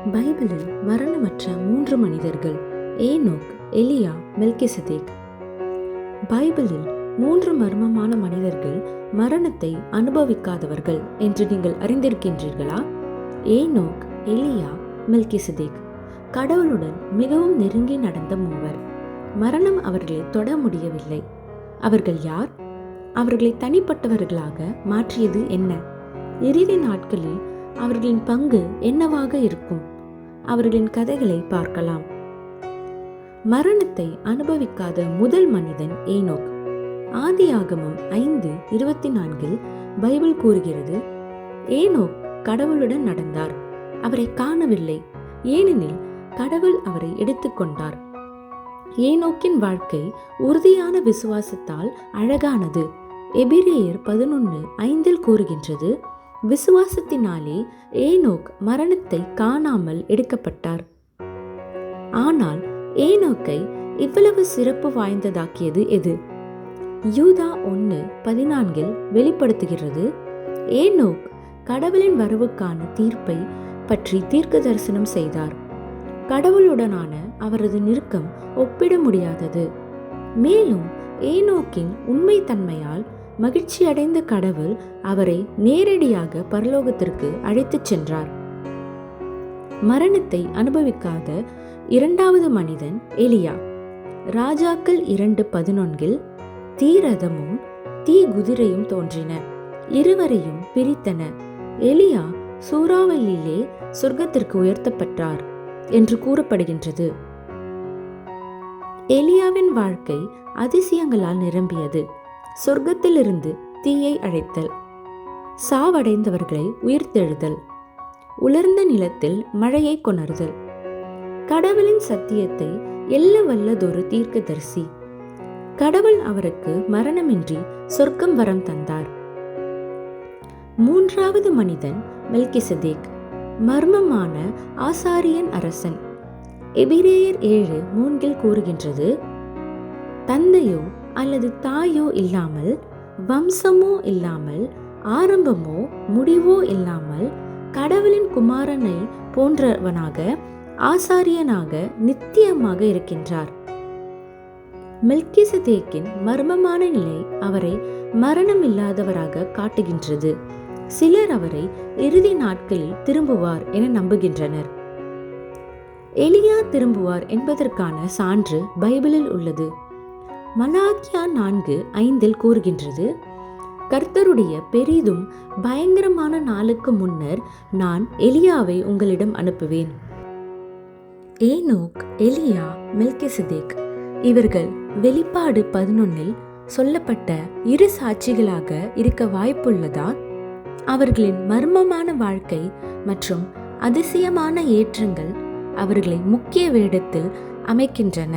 பைபிளில் மரணமற்ற 3 மனிதர்கள்: ஏனோக், எலியா, மெல்கிசதேக். பைபிளில் 3 மர்மமான மனிதர்கள் மரணத்தை அனுபவிக்காதவர்கள் என்று நீங்கள் அறிந்திருக்கின்றீர்களா? ஏனோக், எலியா, மெல்கிசதேக் கடவுளுடன் மிகவும் நெருங்கி நடந்த மூவர். மரணம் அவர்களை தொட முடியவில்லை. அவர்கள் யார்? அவர்களை தனிப்பட்டவர்களாக மாற்றியது என்ன? இறுதி நாட்களில் அவர்களின் பங்கு என்னவாக இருக்கும்? அவர்களின் கதைகளை பார்க்கலாம். மரணத்தை அனுபவிக்காத முதல் மனிதன் ஏனோக். ஆதியாகமம் 5:24 பைபிள் கூறுகிறது, ஏனோக் கடவுளுடன் நடந்தார், அவரை காணவில்லை, ஏனெனில் கடவுள் அவரை எடுத்துக்கொண்டார். ஏனோக்கின் வாழ்க்கை உறுதியான விசுவாசத்தால் அழகானது. எபிரேயர் 11:5 கூறுகின்றது, விசுவாசத்தினாலே ஏனோக் மரணத்தை காணாமல் எடுக்கப்பட்டார். ஆனால் ஏனோக்கை இவ்வளவு சிறப்பு வாய்ந்ததாக்கியது எது? யூதா 1:14 வெளிப்படுத்துகிறது, ஏனோக் கடவுளின் வரவுக்கான தீர்ப்பை பற்றி தீர்க்க தரிசனம் செய்தார். கடவுளுடனான அவரது நெருக்கம் ஒப்பிட முடியாதது. மேலும் ஏனோக்கின் உண்மை தன்மையால் மகிழ்ச்சியடைந்த கடவுள் அவரை நேரடியாக பரலோகத்திற்கு அழைத்துச் சென்றார். மரணத்தை அனுபவிக்காத இரண்டாவது மனிதன் எலியா. ராஜாக்கள் 2:11 தீரதமும் தீ குதிரையும் தோன்றின, இருவரையும் பிரித்தன. எலியா சூறாவளியிலே சொர்க்கத்திற்கு உயர்த்தப்பட்டார் என்று கூறப்படுகின்றது. எலியாவின் வாழ்க்கை அதிசயங்களால் நிரம்பியது. சொர்க்கத்திலிருந்து தீயை அழைத்தல், சாவடைந்தவர்களை உயிர்த்தெழுதல், உலர்ந்த நிலத்தில் மழையை கொணர்தல், கடவுளின் சத்தியத்தை எல்ல வல்லதொரு தீர்க்கதரிசி. கடவுள் அவருக்கு மரணமின்றி சொர்க்கம் வரம் தந்தார். மூன்றாவது மனிதன் மெல்கிசதேக், மர்மமான ஆசாரியன் அரசன். எபிரேயர் 7:3 கூறுகின்றது, தந்தையோ அல்லது தாயோ இல்லாமல், வம்சமோ இல்லாமல், ஆரம்பமோ முடிவோ இல்லாமல், கடவுளின் குமாரனை போன்றவனாக ஆசாரியனாக நித்தியமாக இருக்கின்றார். மெல்கிசதேக்கின் மர்மமான நிலை அவரை மரணம் இல்லாதவராக காட்டுகின்றது. சிலர் அவரை இறுதி நாட்களில் திரும்புவார் என நம்புகின்றனர். எலியா திரும்புவார் என்பதற்கான சான்று பைபிளில் உள்ளது. மலாக்கியா 4:5 கூறுகின்றது, கர்த்தருடைய பெரிதும் பயங்கரமான நாளுக்கு முன்னர் நான் எலியாவை உங்களிடம் அனுப்புவேன். ஏனோக், எலியா, மெல்கிசதேக் இவர்கள் வெளிப்பாடு 11 சொல்லப்பட்ட இரு சாட்சிகளாக இருக்க வாய்ப்புள்ளதா? அவர்களின் மர்மமான வாழ்க்கை மற்றும் அதிசயமான ஏற்றங்கள் அவர்களை முக்கிய வேடத்தில் அமைக்கின்றன.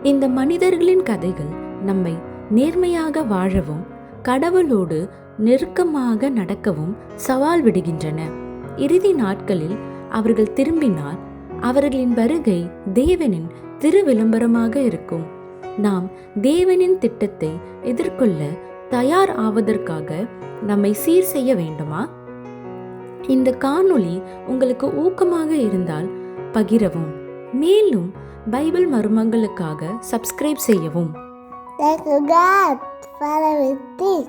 இந்த மனிதர்களின் கதைகள் நம்மை நேர்மையாக வாழவும் கடவுளோடு நெருக்கமாக நடக்கவும் சவால் விடுகின்றன. இறுதி நாட்களில் அவர்கள் திரும்பினால் அவர்களின் வருகை தேவனின் திருவிளம்பரமாக இருக்கும். நாம் தேவனின் திட்டத்தை எதிர்கொள்ள தயார் ஆவதற்காக நம்மை சீர் செய்ய வேண்டுமா? இந்த காணொளி உங்களுக்கு ஊக்கமாக இருந்தால் பகிரவும், மேலும் பைபிள் மர்மங்களுக்காக சப்ஸ்கிரைப் செய்யவும். Thank you God for everything.